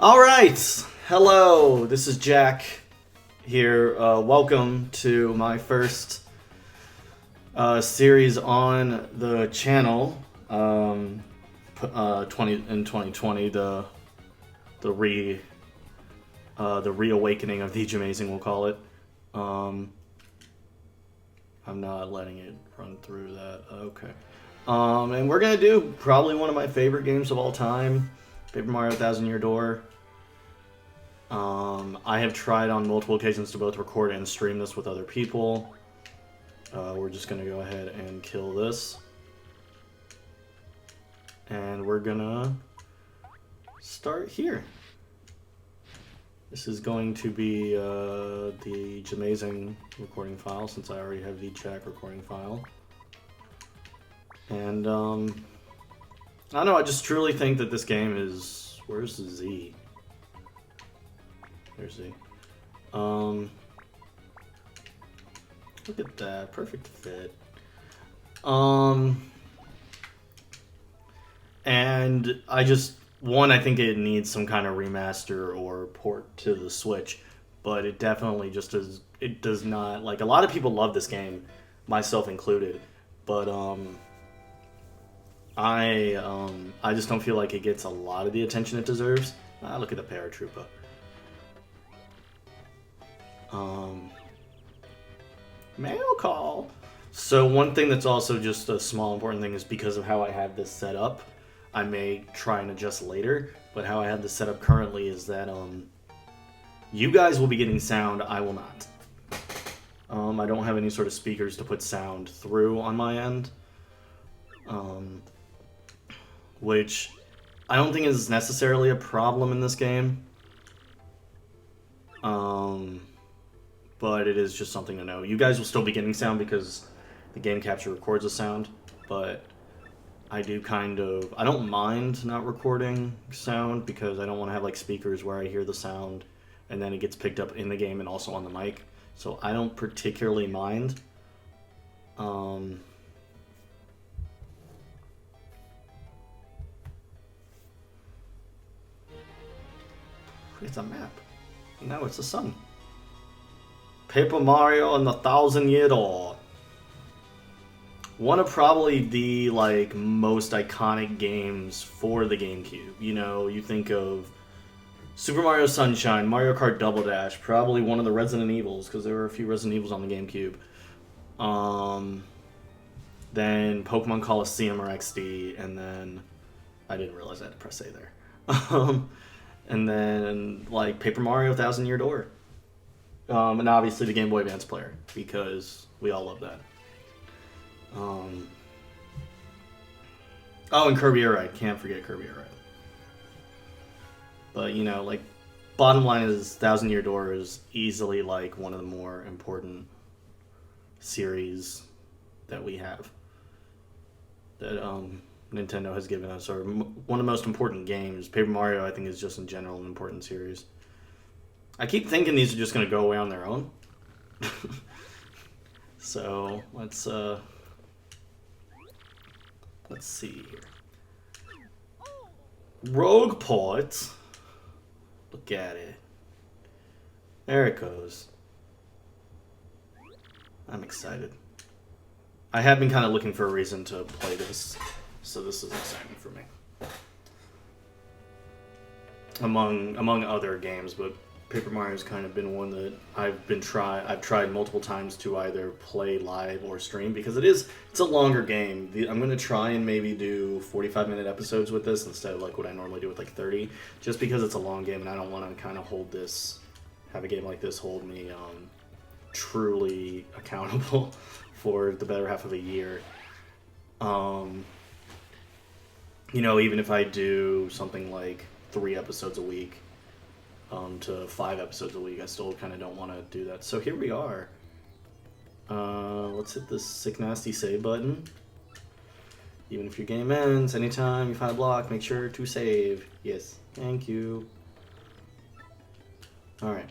All right, hello. This is Jack here. Welcome to my first series on the channel. 2020, the reawakening of the Amazing, we'll call it. I'm not letting it run through that. Okay. And we're gonna do probably one of my favorite games of all time, Paper Mario Thousand Year Door. I have tried on multiple occasions to both record and stream this with other people. We're just gonna go ahead and kill this. And we're gonna start here. This is going to be the Amazing recording file, since I already have the Jack recording file. And I don't know, I just truly think that this game is... Where's the Z? There's Z. Look at that, perfect fit. And I think it needs some kind of remaster or port to the Switch, but it definitely just does. It does not, like, a lot of people love this game, myself included, but I just don't feel like it gets a lot of the attention it deserves. Look at the paratrooper. Mail call. So one thing that's also just a small important thing is because of how I have this set up. I may try and adjust later, but how I have this set up currently is that you guys will be getting sound, I will not. I don't have any sort of speakers to put sound through on my end, which I don't think is necessarily a problem in this game. But it is just something to know. You guys will still be getting sound because the game capture records the sound, but I don't mind not recording sound because I don't want to have like speakers where I hear the sound and then it gets picked up in the game and also on the mic. So I don't particularly mind. It's a map. No, it's the sun. Paper Mario and the Thousand Year Door. One of probably the most iconic games for the GameCube. You know, you think of Super Mario Sunshine, Mario Kart Double Dash, probably one of the Resident Evils, because there were a few Resident Evils on the GameCube. Then Pokemon Coliseum or XD, and then I didn't realize I had to press A there. And then Paper Mario Thousand Year Door. And obviously the Game Boy Advance player, because we all love that. Oh, and Kirby Air Ride. Can't forget Kirby Air Ride. But, you know, bottom line is Thousand Year Door is easily, one of the more important series that we have. That, Nintendo has given us, or one of the most important games. Paper Mario, I think, is just in general an important series. I keep thinking these are just going to go away on their own. So, let's see here. Rogue Port. Look at it. There it goes. I'm excited. I have been kind of looking for a reason to play this, so this is exciting for me. Among other games, but Paper Mario's kind of been one that I've tried multiple times to either play live or stream, because it's a longer game. I'm going to try and maybe do 45-minute episodes with this instead of what I normally do with 30, just because it's a long game and I don't want to kind of have a game like this hold me truly accountable for the better half of a year. You know, even if I do something like 3 episodes a week, to 5 episodes a week, I still kind of don't want to do that. So here we are. Let's hit this sick nasty save button. Even if your game ends, anytime you find a block, make sure to save. Yes, thank you. Alright.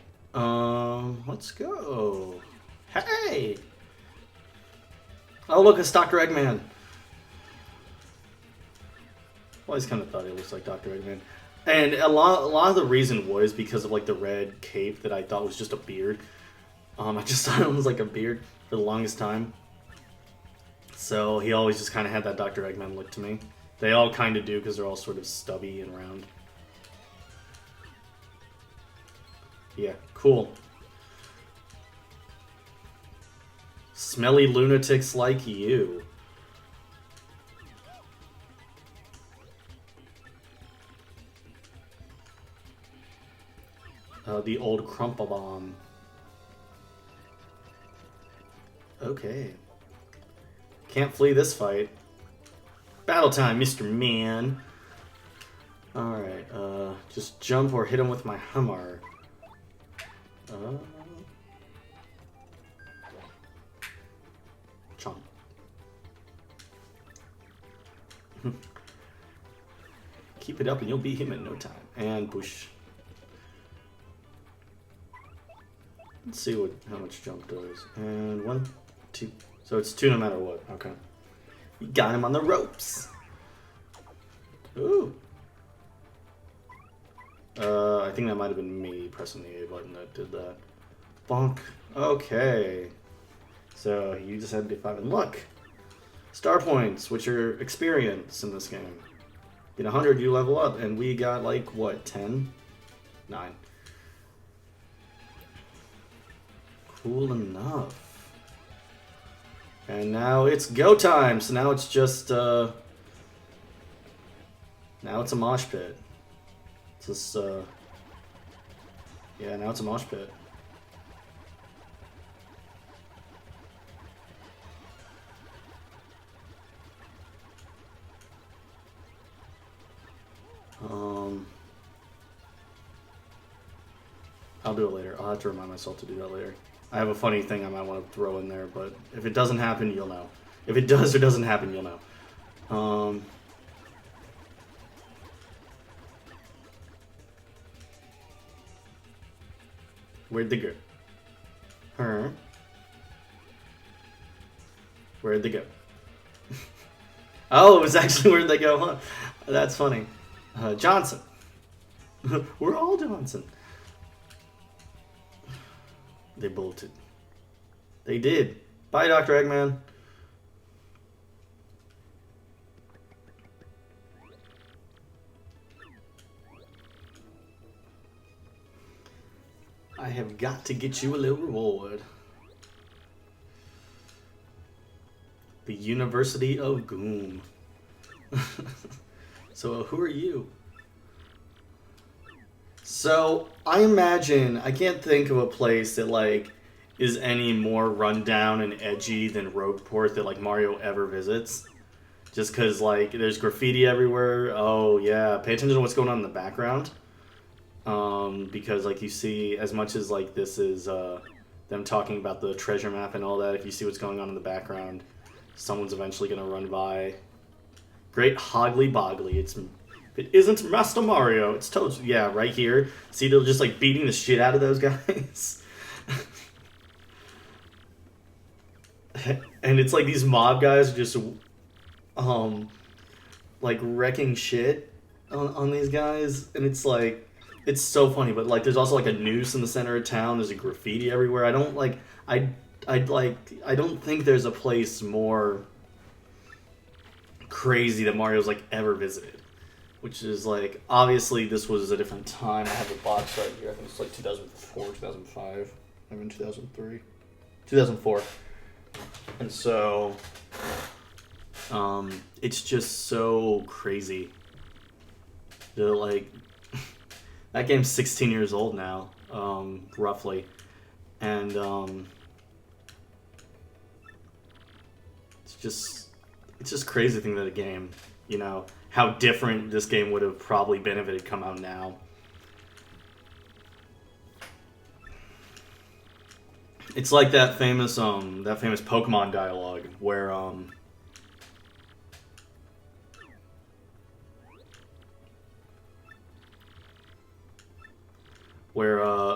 Let's go. Hey! Oh look, it's Dr. Eggman. Always kind of thought he looks like Dr. Eggman. And a lot of the reason was because of like the red cape that I thought was just a beard. I just thought it was like a beard for the longest time. So he always just kind of had that Dr. Eggman look to me. They all kind of do because they're all sort of stubby and round. Yeah, cool. Smelly lunatics like you. The old crumple bomb. Okay. Can't flee this fight. Battle time, Mr. Man. Alright, just jump or hit him with my hammer. Chomp. Keep it up and you'll beat him in no time. And push. Let's see how much jump does. And 1, 2. So it's 2 no matter what. Okay. You got him on the ropes. Ooh. I think that might have been me pressing the A button that did that. Bonk. Okay. So you just had to be 5 and luck. Star points, which are experience in this game. Get 100, you level up, and we got like what, 10? 9. Cool enough. And now it's go time. So now it's just now it's a mosh pit. It's just yeah, now it's a mosh pit. I'll do it later. I'll have to remind myself to do that later. I have a funny thing I might want to throw in there, but if it doesn't happen, you'll know. If it does or doesn't happen, you'll know. Where'd they go? Her. Where'd they go? Oh, it was actually where'd they go, huh? That's funny. Johnson. We're all Johnson. They bolted. They did. Bye, Dr. Eggman. I have got to get you a little reward. The University of Goom. So, who are you? So, I imagine, I can't think of a place that, like, is any more rundown and edgy than Rogueport that, like, Mario ever visits. Just because, like, there's graffiti everywhere. Oh, yeah. Pay attention to what's going on in the background. Because, like, you see, as much as, like, this is, them talking about the treasure map and all that, if you see what's going on in the background, someone's eventually going to run by. Great Hoggly Boggly. If it isn't Master Mario, it's Toad. Yeah, right here. See, they're just, like, beating the shit out of those guys. And it's, like, these mob guys are just, like, wrecking shit on these guys. And it's, like, it's so funny. But, like, there's also, like, a noose in the center of town. There's a graffiti everywhere. I don't, like, I don't think there's a place more crazy that Mario's, like, ever visited. Which is, like, obviously this was a different time. I have a box right here. I think it's, like, 2004, 2005. I'm in 2003. 2004. And so, it's just so crazy. They're, like, that game's 16 years old now, roughly. And, it's just crazy to think that a game, you know, how different this game would have probably been if it had come out now. It's like that famous Pokemon dialogue where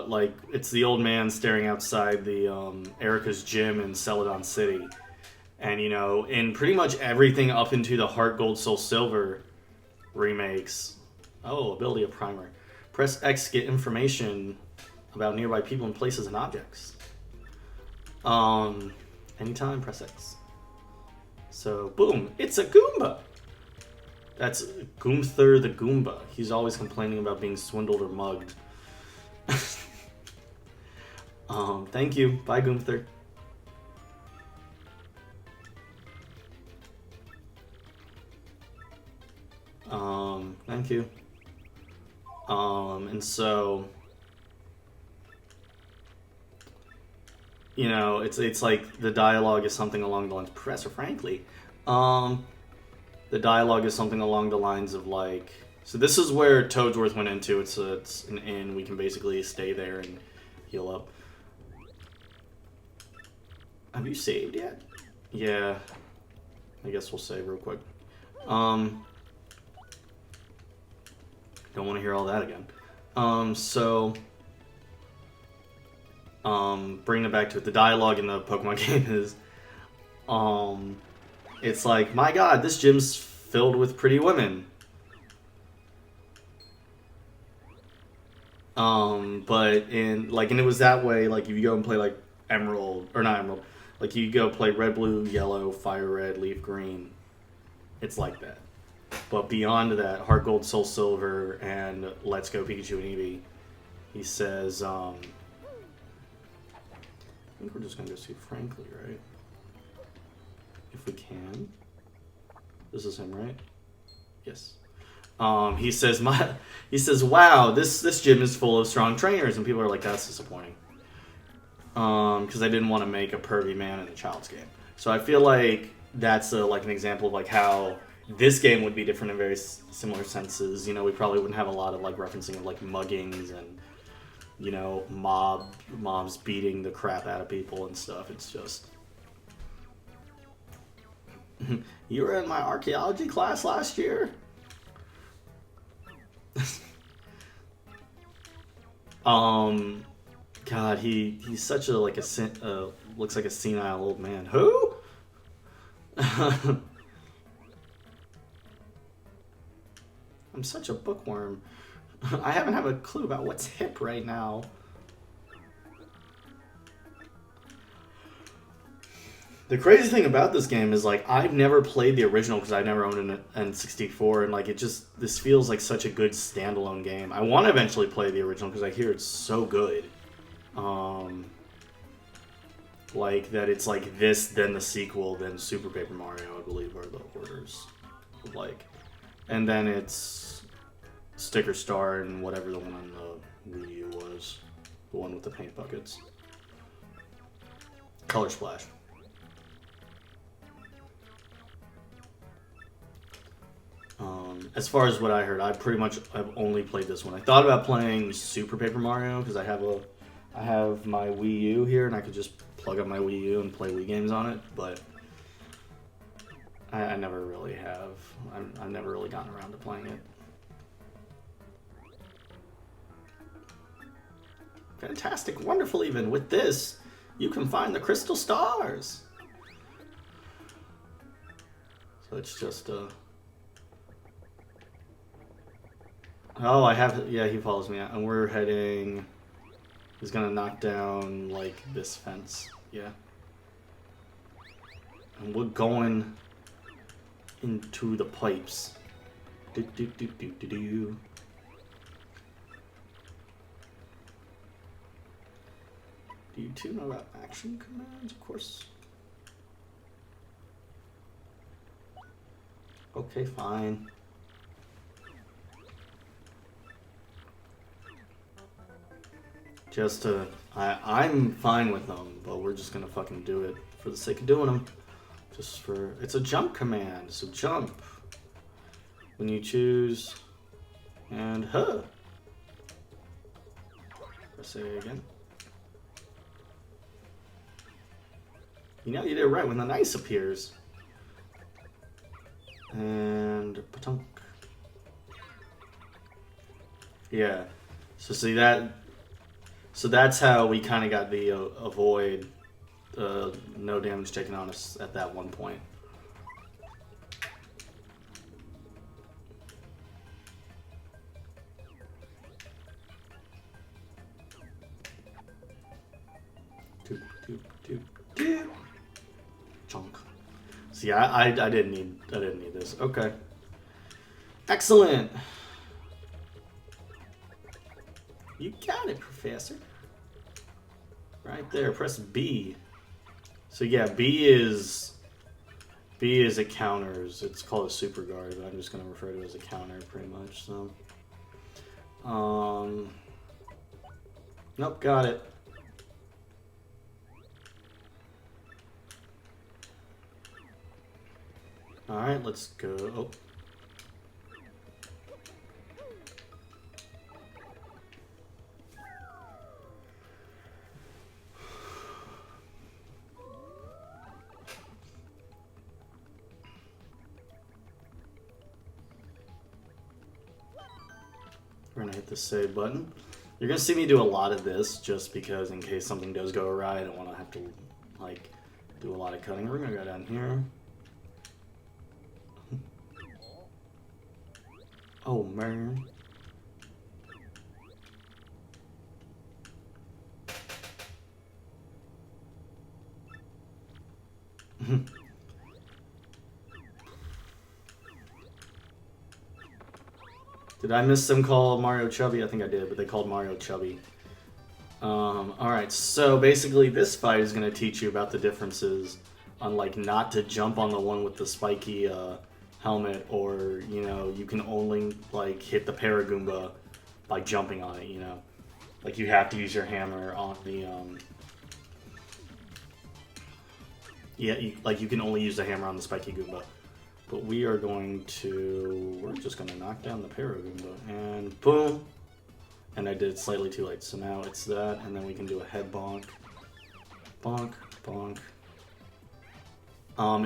like it's the old man staring outside the Erica's gym in Celadon City. And, you know, in pretty much everything up into the Heart Gold Soul Silver remakes, Oh, ability of primer. Press X to get information about nearby people and places and objects. Anytime, press X. So, boom, it's a Goomba! That's Goomther the Goomba. He's always complaining about being swindled or mugged. Thank you. Bye, Goomther. Thank you. And so, you know, it's like the dialogue is something along the lines, Professor Frankly, the dialogue is something along the lines of like, so this is where Toadsworth went into. It's an inn. We can basically stay there and heal up. Have you saved yet? Yeah. I guess we'll save real quick. Don't want to hear all that again. Bringing it back to it, the dialogue in the Pokemon game is, it's like, my god, this gym's filled with pretty women. But and it was that way, like, if you go and play, like, Emerald, or not Emerald, like, you go play Red, Blue, Yellow, Fire Red, Leaf Green, it's like that. But beyond that, Heart Gold, Soul Silver, and Let's Go Pikachu and Eevee, he says, I think we're just going to go see Frankly, right? If we can. This is him, right? Yes. He says, wow, this gym is full of strong trainers, and people are like, that's disappointing. Because I didn't want to make a pervy man in a child's game. So I feel like that's like an example of like how this game would be different in very similar senses. You know, we probably wouldn't have a lot of like referencing of like muggings and, you know, mobs beating the crap out of people and stuff. It's just, you were in my archaeology class last year? God, he's such a like a looks like a senile old man. Who? I'm such a bookworm. I haven't have a clue about what's hip right now. The crazy thing about this game is, like, I've never played the original because I've never owned an N64, and, like, this feels like such a good standalone game. I want to eventually play the original because I hear it's so good. Like, that it's, like, this, then the sequel, then Super Paper Mario, I believe, are the orders. Like, and then it's Sticker Star and whatever the one on the Wii U was. The one with the paint buckets. Color Splash. As far as what I heard, I've only played this one. I thought about playing Super Paper Mario because I have my Wii U here and I could just plug up my Wii U and play Wii games on it, but I never really have. I've never really gotten around to playing it. Fantastic, wonderful even. With this, you can find the crystal stars. So it's just oh, I have, yeah, he follows me, and we're heading, he's gonna knock down, like, this fence, yeah. And we're going into the pipes. Do. Do you two know about action commands? Of course. Okay, fine. Just I'm fine with them, but we're just gonna fucking do it for the sake of doing them. Just for, it's a jump command, so jump. When you choose, and press A again. You know you did it right when the nice appears. And patunk. Yeah. So see that. So that's how we kind of got the avoid no damage taken on us at that one point. Doop, doop, doop, doop. Chunk. See, I didn't need this. Okay. Excellent. You got it, Professor. Right there. Press B. So yeah, B is it counters. It's called a super guard, but I'm just gonna refer to it as a counter pretty much. So, nope, got it. All right, let's go. Oh. We're gonna hit the save button. You're gonna see me do a lot of this just because in case something does go awry, I don't want to have to like do a lot of cutting. We're gonna go down here. Oh man. Did I miss them call Mario Chubby? I think I did, but they called Mario Chubby. Alright, so basically this fight is going to teach you about the differences on like not to jump on the one with the spiky helmet, or you know, you can only like hit the Paragoomba by jumping on it, you know. Like you have to use your hammer on the yeah, you can only use the hammer on the spiky Goomba. But we are we're just going to knock down the Paragoomba, and boom! And I did it slightly too late, so now it's that, and then we can do a head bonk. Bonk, bonk.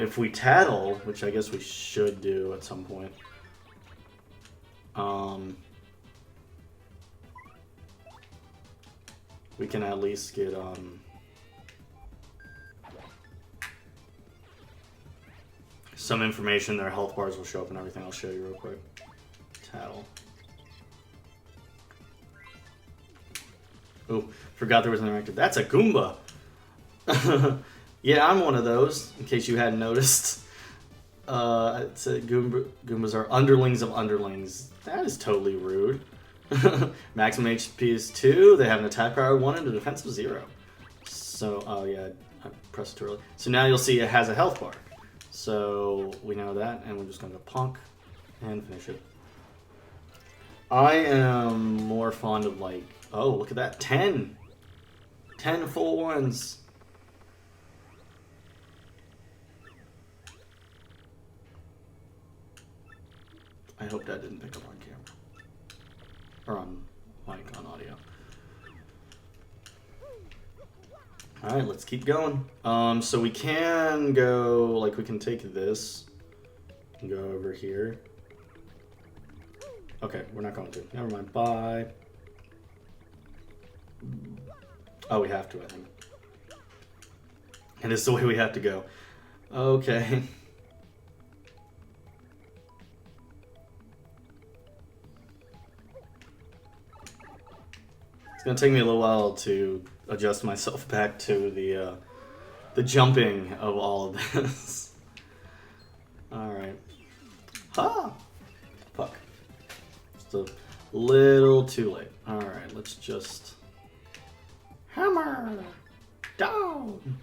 If we tattle, which I guess we should do at some point, we can at least get, some information. Their health bars will show up and everything. I'll show you real quick. Tattle. Oh, forgot there was an interactive. That's a Goomba! Yeah, I'm one of those, in case you hadn't noticed. It's a Goombas are underlings of underlings. That is totally rude. Maximum HP is 2. They have an attack power 1 and a defense of 0. So, oh yeah, I pressed it too early. So now you'll see it has a health bar. So we know that, and we're just going to punk and finish it. I am more fond of like, oh, look at that, 10! 10 full ones! I hope that didn't pick up on camera. Or on mic, on audio. Alright, let's keep going. So we can go, like, we can take this and go over here. Okay, we're not going to. Never mind. Bye. Oh, we have to, I think. And it's the way we have to go. Okay. It's gonna take me a little while to adjust myself back to the jumping of all of this. Alright. Ha! Fuck. Just a little too late. Alright, let's just... Hammer! Down!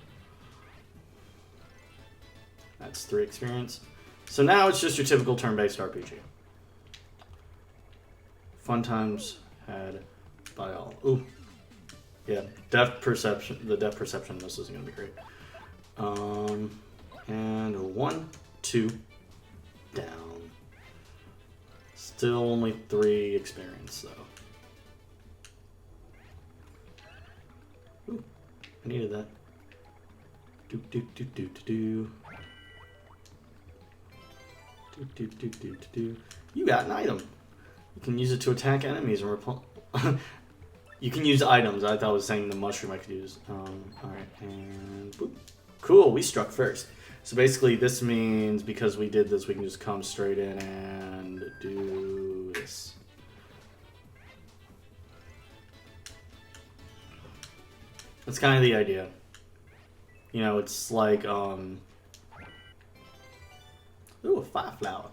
That's 3 experience. So now it's just your typical turn-based RPG. Fun times had by all. Ooh. Yeah, depth perception. The depth perception this isn't gonna be great. And 1, 2, down. Still only 3 experience though. Ooh, I needed that. Do do do do do do. Do do do do do do. You got an item. You can use it to attack enemies and repel. You can use items. I thought I was saying the mushroom I could use. Alright, and boop. Cool, we struck first. So basically this means because we did this, we can just come straight in and do this. That's kind of the idea. You know, it's like ooh, a fire flower.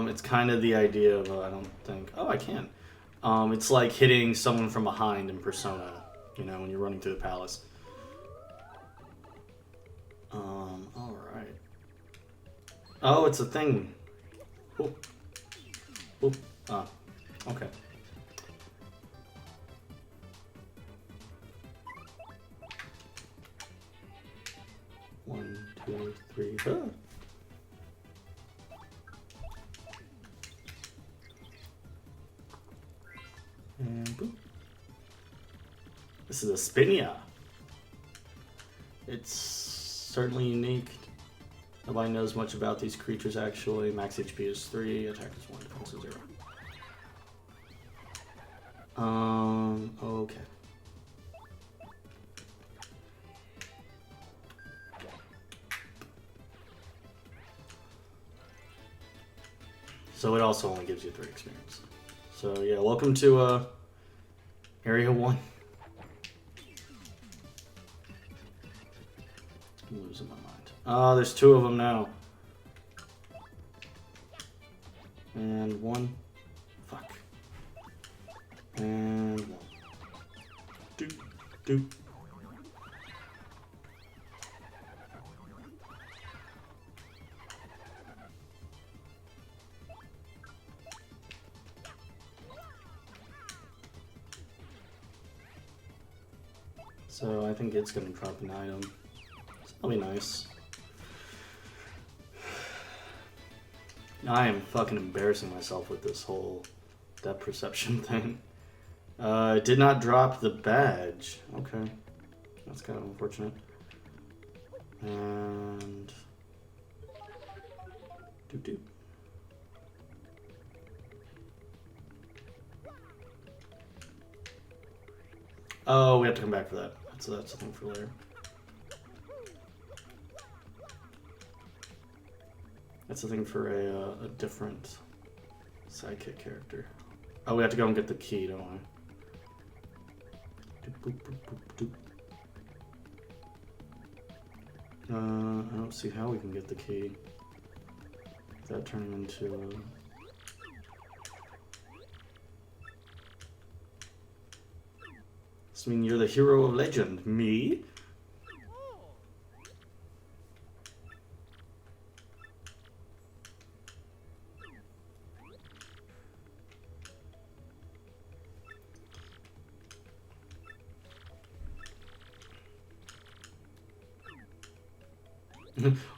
It's kind of the idea of I don't think. Oh, I can. It's like hitting someone from behind in Persona. You know, when you're running through the palace. All right. Oh, it's a thing. Oh. Oh. Ah. Okay. One, two, three. Ah. And boop. This is a Spinia. It's certainly unique. Nobody knows much about these creatures actually. Max HP is 3, attack is 1, defense is 0. Okay. So it also only gives you 3 experience. So yeah, welcome to Area 1. I'm losing my mind. There's 2 of them now. And 1. Fuck. And 1. Doop, doop. So I think it's gonna drop an item. That'll be nice. I am fucking embarrassing myself with this whole depth perception thing. It did not drop the badge. Okay. That's kind of unfortunate. And... doop doop. Oh, we have to come back for that. That's a thing for later. That's a thing for a different sidekick character. Oh, we have to go and get the key, don't we? Doop, boop, boop, boop, doop. I don't see how we can get the key without turning into I mean, you're the hero of legend. Me?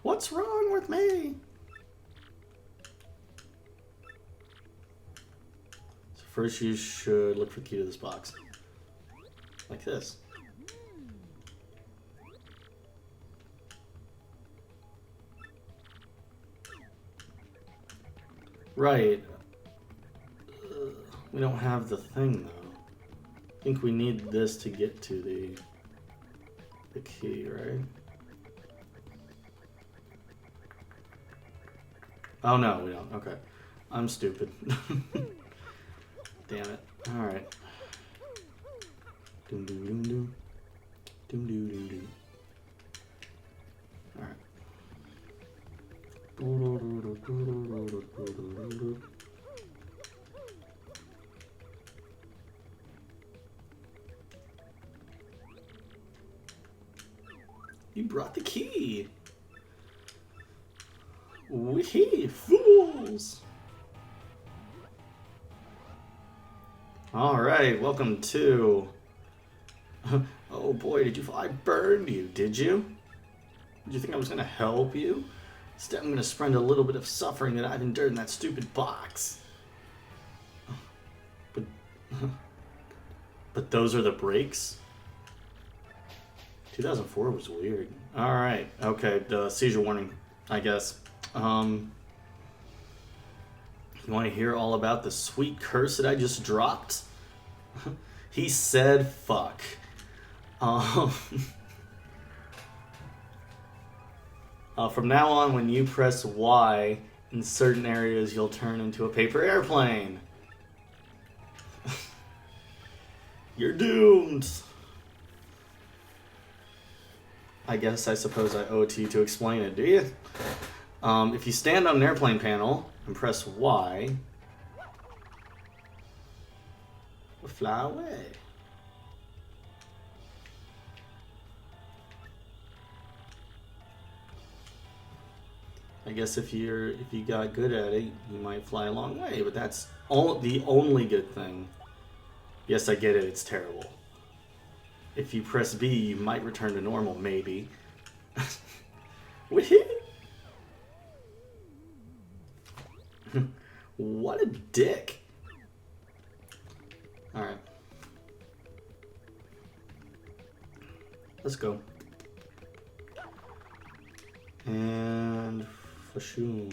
What's wrong with me? So first you should look for the key to this box. Like this. Right. We don't have the thing though. I think we need this to get to the key, right? Oh no, we don't. Okay. I'm stupid. Damn it. Alright. Doom doom doom doom. Doom doom doom doom. Alright. You brought the key. Wee fools. Alright, welcome to... Oh boy, did you... I burned you, did you? Did you think I was going to help you? Instead, I'm going to spread a little bit of suffering that I've endured in that stupid box. But those are the breaks? 2004 was weird. Alright, okay, the seizure warning, I guess. You want to hear all about the sweet curse that I just dropped? He said fuck. From now on, when you press Y in certain areas, you'll turn into a paper airplane. You're doomed. I suppose I owe it to you to explain it, do you? If you stand on an airplane panel and press Y, we'll fly away. I guess if you got good at it, you might fly a long way, but that's the only good thing. Yes, I get it, it's terrible. If you press B, you might return to normal, maybe. What a dick. Alright. Let's go. And fashoom.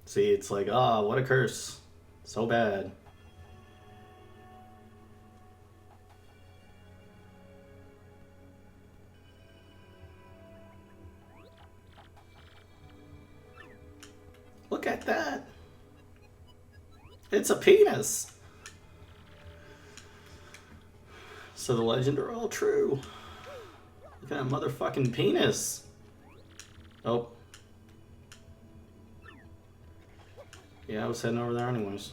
See, it's like, what a curse. So bad. Look at that. It's a penis. So the legend are all true. Look at that motherfucking penis. Oh. Yeah, I was heading over there anyways.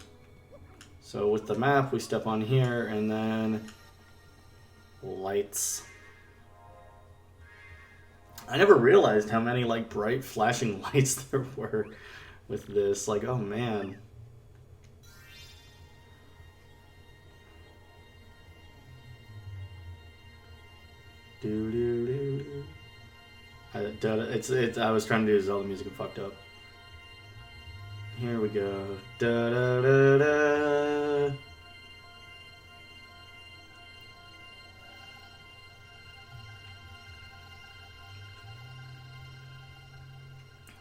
So with the map, we step on here and then lights. I never realized how many like bright flashing lights there were with this. Like, oh man. I was trying to do Zelda music and fucked up. Here we go. Da da da da.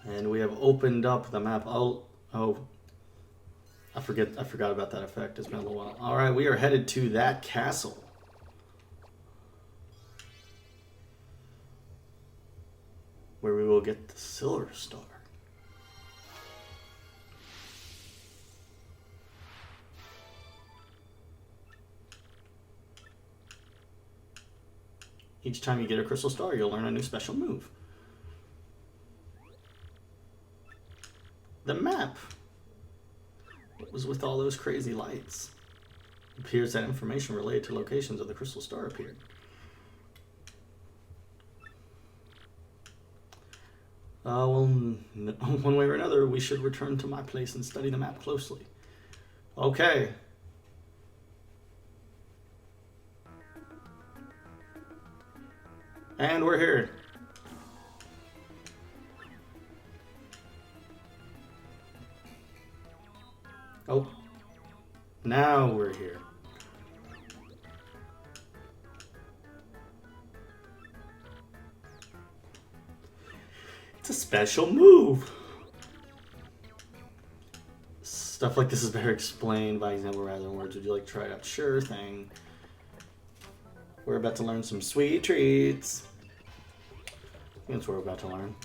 And we have opened up the map. Oh, I forgot about that effect. It's been a little while. All right, we are headed to that castle. Where we will get the Silver Star. Each time you get a Crystal Star, you'll learn a new special move. The map. What was with all those crazy lights? It appears that information related to locations of the Crystal Star appeared. Well, one way or another, we should return to my place and study the map closely. Okay. And we're here. Oh. Now we're here. It's a special move. Stuff like this is better explained by example rather than words. Would you like to try it out? Sure thing. We're about to learn some sweet treats. That's what we're about to learn.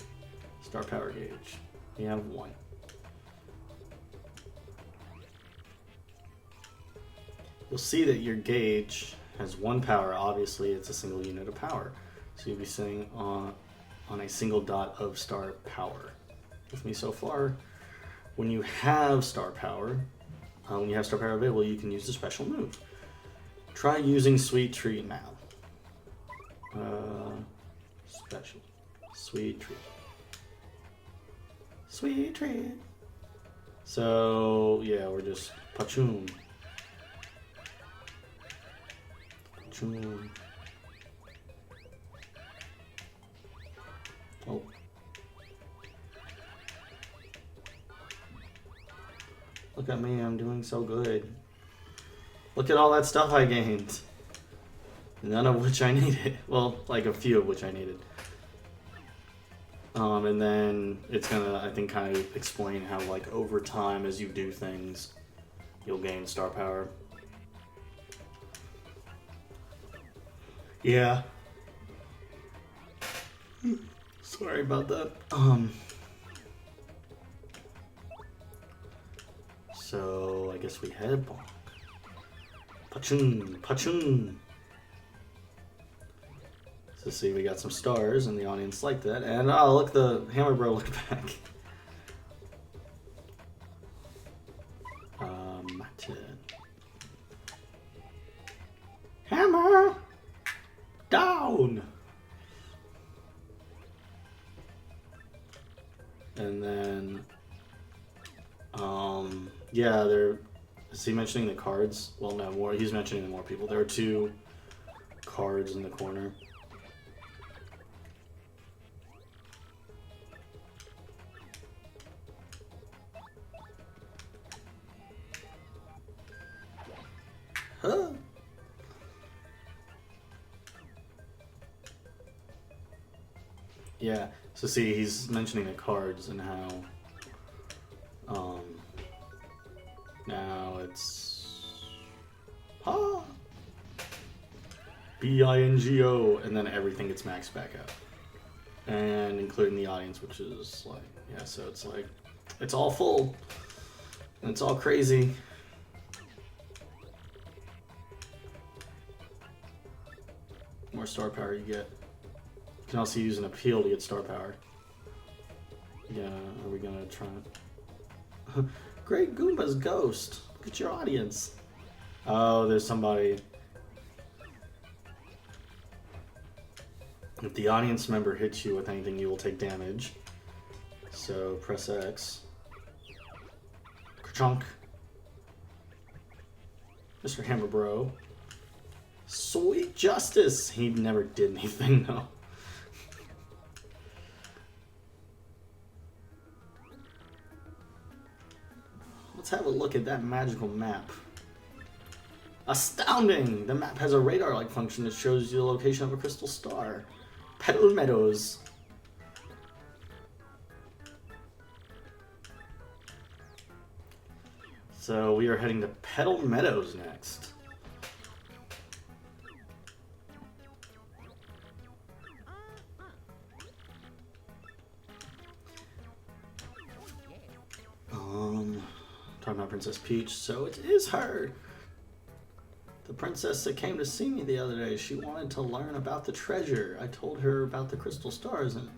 Star power gauge. We have one. You'll see that your gauge has one power. Obviously, it's a single unit of power. So you'll be sitting on a single dot of star power. With me so far, when you have star power available, you can use the special move. Try using Sweet Treat now. Special. Sweet Treat. Sweet Treat. So, yeah, we're just pachoom. Pachoom. Oh. Look at me, I'm doing so good. Look at all that stuff I gained. None of which I needed. Well, like a few of which I needed. And then it's gonna, I think, kind of explain how, like, over time, as you do things, you'll gain star power. Yeah. Sorry about that. So I guess we head bonk. Pachun, pachun. So see, we got some stars, and the audience liked that. And oh, look, the Hammer Bro looked back. Hammer down. And then, yeah, is he mentioning the cards? Well, no, more. He's mentioning the more people. There are 2 cards in the corner. Huh? Yeah. So see, he's mentioning the cards and how, now it's, bingo, and then everything gets maxed back up, and including the audience, which is like, yeah. So it's like, it's all full, and it's all crazy. More star power you get. You can also use an appeal to get star power. Yeah, are we gonna try it? Great Goomba's ghost. Look at your audience. Oh, there's somebody. If the audience member hits you with anything, you will take damage. So press X. Ka-chunk. Mr. Hammer Bro. Sweet justice. He never did anything though. Let's have a look at that magical map. Astounding! The map has a radar-like function that shows you the location of a crystal star. Petal Meadows. So we are heading to Petal Meadows next. Talking about Princess Peach, so it is her. The princess that came to see me the other day, she wanted to learn about the treasure. I told her about the crystal stars and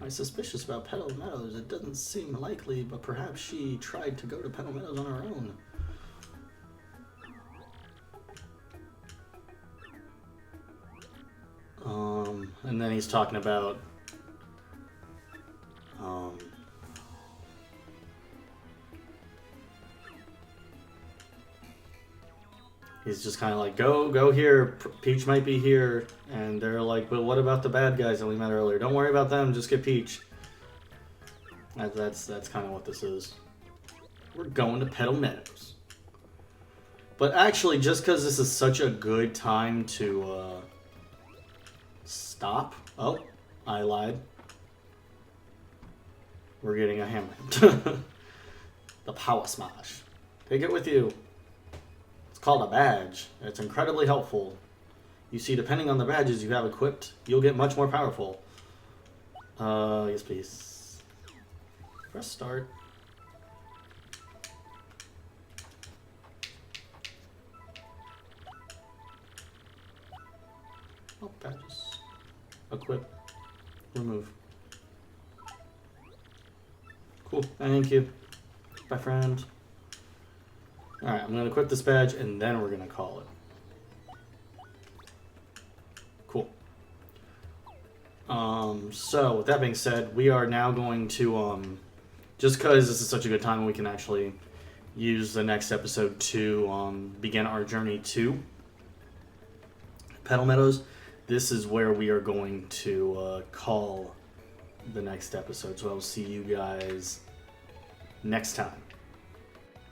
I'm suspicious about Petal Meadows. It doesn't seem likely, but perhaps she tried to go to Petal Meadows on her own. And then he's talking about he's just kind of like, go here, Peach might be here, and they're like, but what about the bad guys that we met earlier? Don't worry about them, just get Peach. That's kind of what this is. We're going to Petal Meadows. But actually, just because this is such a good time to stop. Oh, I lied. We're getting a hammer. The Power Smash. Take it with you. It's called a badge. It's incredibly helpful. You see, depending on the badges you have equipped, you'll get much more powerful. Yes please. Press start. Oh, badges. Equip. Remove. Cool, thank you. Bye, friend. Alright, I'm going to equip this badge, and then we're going to call it. Cool. So, with that being said, we are now going to, just because this is such a good time, we can actually use the next episode to begin our journey to Petal Meadows. This is where we are going to call the next episode. So I'll see you guys next time.